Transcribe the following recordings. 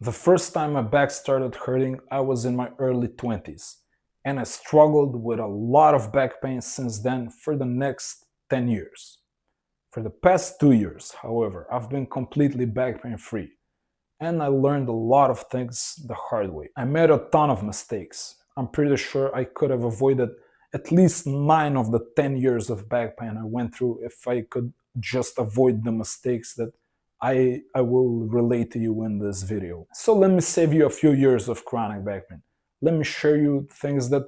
The first time my back started hurting, I was in my early 20s, and I struggled with a lot of back pain since then for the next 10 years. For the past 2 years, however, I've been completely back pain free, and I learned a lot of things the hard way. I made a ton of mistakes. I'm pretty sure I could have avoided at least 9 of the 10 years of back pain I went through if I could just avoid the mistakes that I will relate to you in this video. So let me save you a few years of chronic back pain. Let me share you things that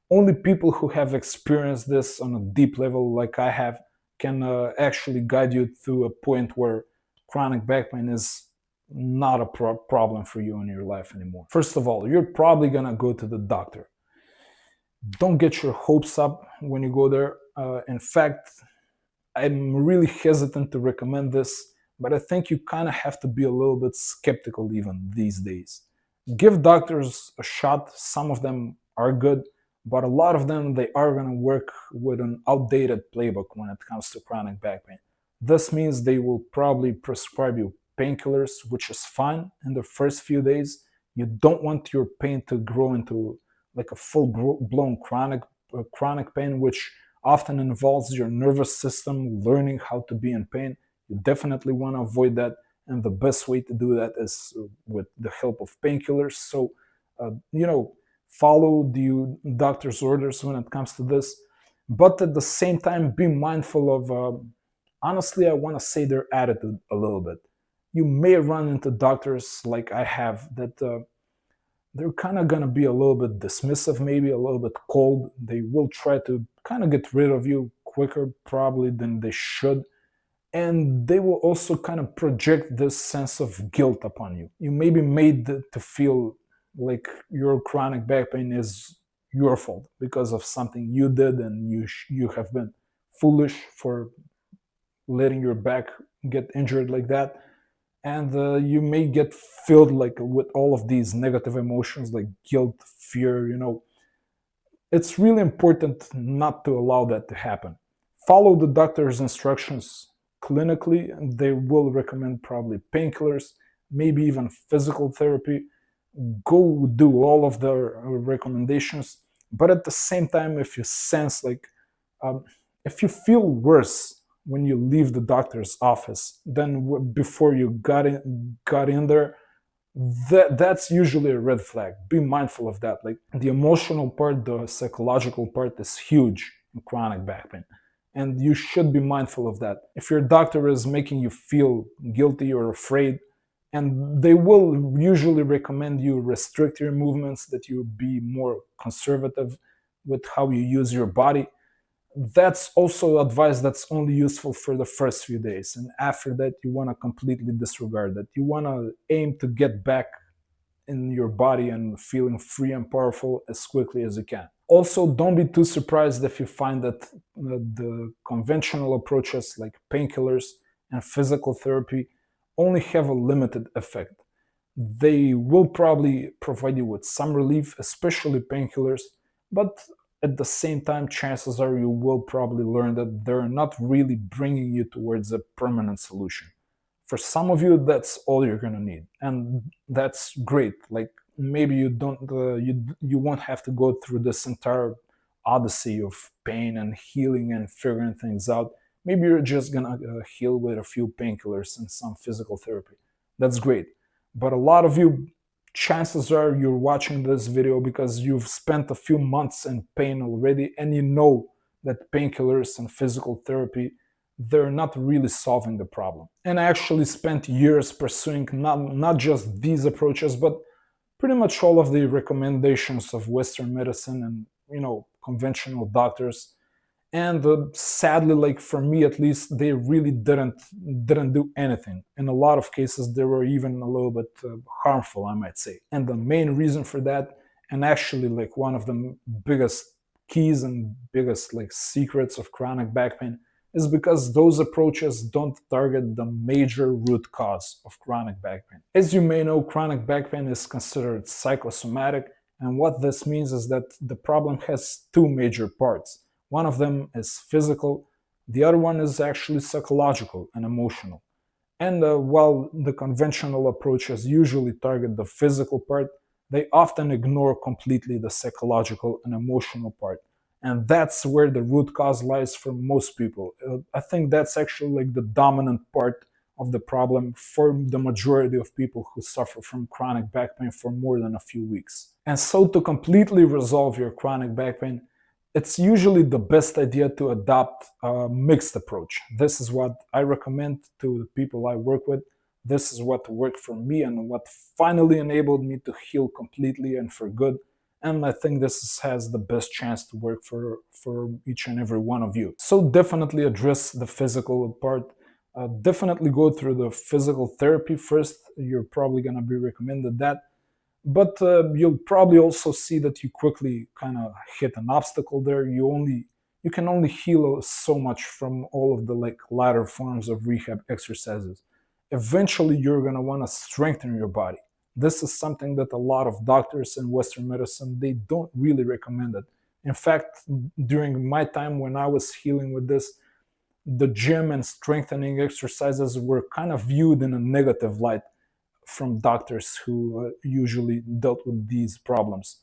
only people who have experienced this on a deep level like I have can actually guide you through a point where chronic back pain is not a problem for you in your life anymore. First of all, you're probably gonna go to the doctor. Don't get your hopes up when you go there. In fact, I'm really hesitant to recommend this, but I think you kind of have to be a little bit skeptical even these days. Give doctors a shot. Some of them are good, but a lot of them they are going to work with an outdated playbook when it comes to chronic back pain. This means they will probably prescribe you painkillers, which is fine in the first few days. You don't want your pain to grow into like a full blown chronic pain, which often involves your nervous system learning how to be in pain. You definitely want to avoid that, and the best way to do that is with the help of painkillers. So, follow the doctor's orders when it comes to this, but at the same time, be mindful of. Honestly, I want to say their attitude a little bit. You may run into doctors like I have that they're kind of going to be a little bit dismissive, maybe a little bit cold. They will try to kind of get rid of you quicker, probably, than they should. And they will also kind of project this sense of guilt upon you. You may be made to feel like your chronic back pain is your fault because of something you did, and you have been foolish for letting your back get injured like that. And you may get filled like with all of these negative emotions like guilt, fear. It's really important not to allow that to happen. Follow the doctor's instructions clinically, and they will recommend probably painkillers, maybe even physical therapy. Go do all of their recommendations, but at the same time, if you sense like if you feel worse when you leave the doctor's office than before you got in there, that's usually a red flag. Be mindful of that. Like the emotional part, the psychological part is huge in chronic back pain, and you should be mindful of that. If your doctor is making you feel guilty or afraid, and they will usually recommend you restrict your movements, that you be more conservative with how you use your body, that's also advice that's only useful for the first few days. And after that, you want to completely disregard that. You want to aim to get back in your body and feeling free and powerful as quickly as you can. Also, don't be too surprised if you find that the conventional approaches like painkillers and physical therapy only have a limited effect. They will probably provide you with some relief, especially painkillers, but at the same time, chances are you will probably learn that they're not really bringing you towards a permanent solution. For some of you, that's all you're gonna need, and that's great. Like maybe you don't, you won't have to go through this entire odyssey of pain and healing and figuring things out. Maybe you're just gonna heal with a few painkillers and some physical therapy. That's great. But a lot of you, chances are you're watching this video because you've spent a few months in pain already, and you know that painkillers and physical therapy, they're not really solving the problem. And I actually spent years pursuing not just these approaches, but pretty much all of the recommendations of Western medicine and conventional doctors. And sadly, like for me at least, they really didn't do anything. In a lot of cases, they were even a little bit harmful, I might say. And the main reason for that, and actually like one of the biggest keys and biggest like secrets of chronic back pain, is because those approaches don't target the major root cause of chronic back pain. As you may know, chronic back pain is considered psychosomatic, and what this means is that the problem has two major parts. One of them is physical, the other one is actually psychological and emotional. And while the conventional approaches usually target the physical part, they often ignore completely the psychological and emotional part. And that's where the root cause lies for most people. I think that's actually like the dominant part of the problem for the majority of people who suffer from chronic back pain for more than a few weeks. And so, to completely resolve your chronic back pain, it's usually the best idea to adopt a mixed approach. This is what I recommend to the people I work with. This is what worked for me and what finally enabled me to heal completely and for good. And I think has the best chance to work for each and every one of you. So definitely address the physical part. Definitely go through the physical therapy first. You're probably going to be recommended that, but you'll probably also see that you quickly kind of hit an obstacle there. You can only heal so much from all of the like latter forms of rehab exercises. Eventually you're going to want to strengthen your body. This is something that a lot of doctors in western medicine, they don't really recommend it. In fact, during my time when I was healing with this, the gym and strengthening exercises were kind of viewed in a negative light from doctors who usually dealt with these problems.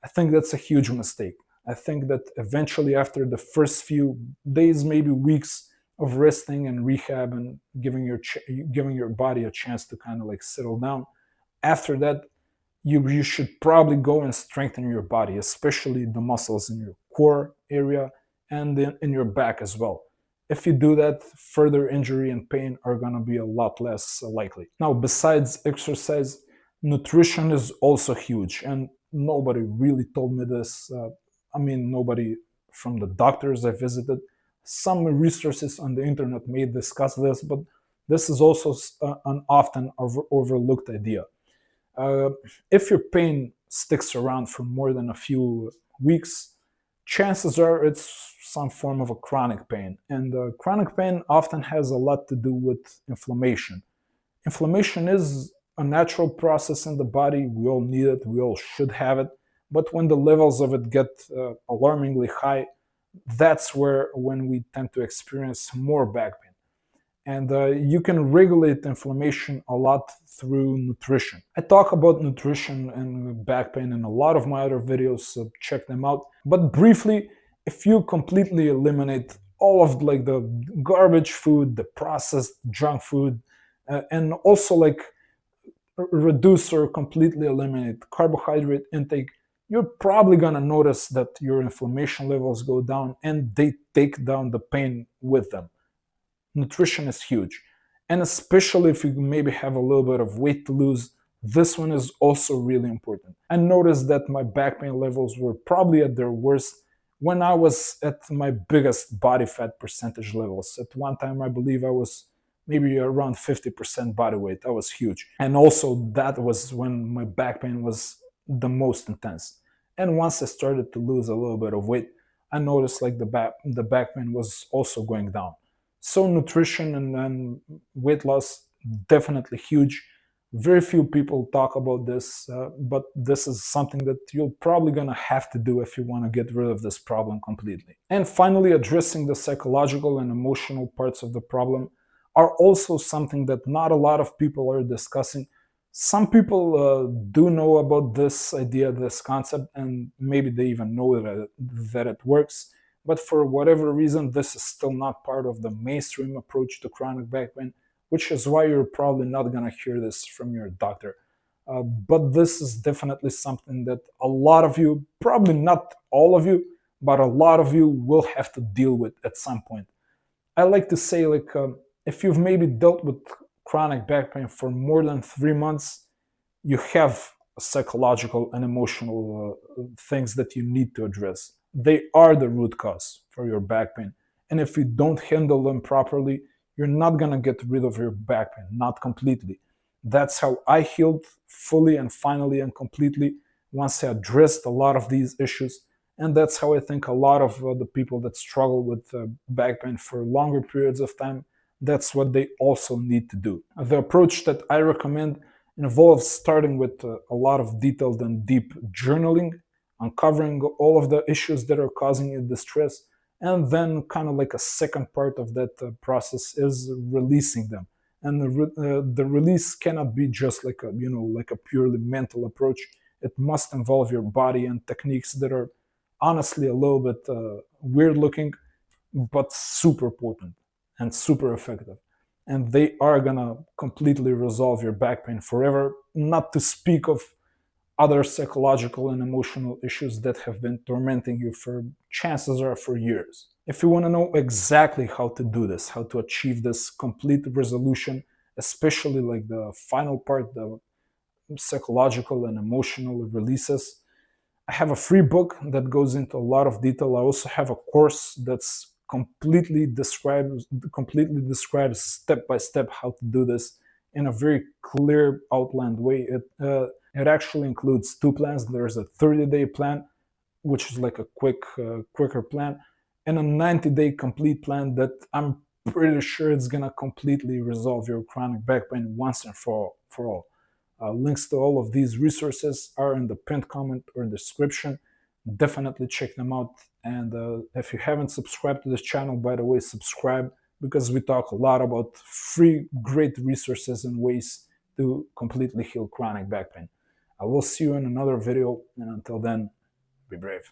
I think that's a huge mistake. I think that eventually, after the first few days, maybe weeks of resting and rehab and giving your body a chance to kind of like settle down, after that, you should probably go and strengthen your body, especially the muscles in your core area and in your back as well. If you do that, further injury and pain are going to be a lot less likely. Now, besides exercise, nutrition is also huge, and nobody really told me this. Nobody from the doctors I visited. Some resources on the internet may discuss this, but this is also an often overlooked idea. If your pain sticks around for more than a few weeks, chances are it's some form of a chronic pain. And chronic pain often has a lot to do with inflammation. Inflammation is a natural process in the body. We all need it, we all should have it. But when the levels of it get alarmingly high, that's when we tend to experience more back pain. And you can regulate inflammation a lot through nutrition. I talk about nutrition and back pain in a lot of my other videos, so check them out. But briefly, if you completely eliminate all of like the garbage food, the processed junk food, and also like reduce or completely eliminate carbohydrate intake, you're probably gonna notice that your inflammation levels go down and they take down the pain with them. Nutrition is huge. And especially if you maybe have a little bit of weight to lose, this one is also really important. I noticed that my back pain levels were probably at their worst when I was at my biggest body fat percentage levels. At one time, I believe I was maybe around 50% body weight. That was huge. And also, that was when my back pain was the most intense. And once I started to lose a little bit of weight, I noticed like the back pain was also going down. So nutrition and weight loss, definitely huge. Very few people talk about this, but this is something that you're probably going to have to do if you want to get rid of this problem completely. And finally, addressing the psychological and emotional parts of the problem are also something that not a lot of people are discussing. Some people do know about this idea, this concept, and maybe they even know that it works. But for whatever reason, this is still not part of the mainstream approach to chronic back pain, which is why you're probably not going to hear this from your doctor. But this is definitely something that a lot of you, probably not all of you, but a lot of you will have to deal with at some point. I like to say, if you've maybe dealt with chronic back pain for more than 3 months, you have psychological and emotional things that you need to address. They are the root cause for your back pain. And if you don't handle them properly, you're not going to get rid of your back pain, not completely. That's how I healed fully and finally and completely once I addressed a lot of these issues. And that's how I think a lot of the people that struggle with back pain for longer periods of time, that's what they also need to do. The approach that I recommend involves starting with a lot of detailed and deep journaling, uncovering all of the issues that are causing you distress, and then kind of like a second part of that process is releasing them. and the release cannot be just like a like a purely mental approach. It must involve your body and techniques that are honestly a little bit weird looking, but super potent and super effective. And they are gonna completely resolve your back pain forever, not to speak of other psychological and emotional issues that have been tormenting you for chances are for years. If you want to know exactly how to do this, how to achieve this complete resolution, especially like the final part, the psychological and emotional releases, I have a free book that goes into a lot of detail. I also have a course that's completely describes step by step how to do this in a very clear outlined way. It actually includes two plans. There's a 30-day plan, which is like a quicker plan, and a 90-day complete plan that I'm pretty sure it's gonna completely resolve your chronic back pain once and for all. Links to all of these resources are in the pinned comment or description. Definitely check them out. And if you haven't subscribed to this channel, by the way, subscribe, because we talk a lot about free, great resources and ways to completely heal chronic back pain. I will see you in another video, and until then, be brave.